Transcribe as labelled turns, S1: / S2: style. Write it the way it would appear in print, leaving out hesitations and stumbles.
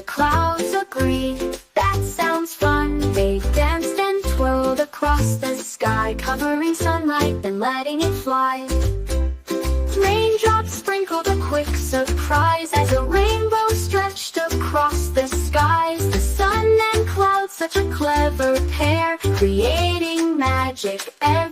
S1: The clouds agreed, that sounds fun. They danced and twirled across the sky, covering sunlight, then letting it fly. Raindrops sprinkled a quick surprise as a rainbow stretched across the skies. The sun and clouds, such a clever pair, creating magic everywhere.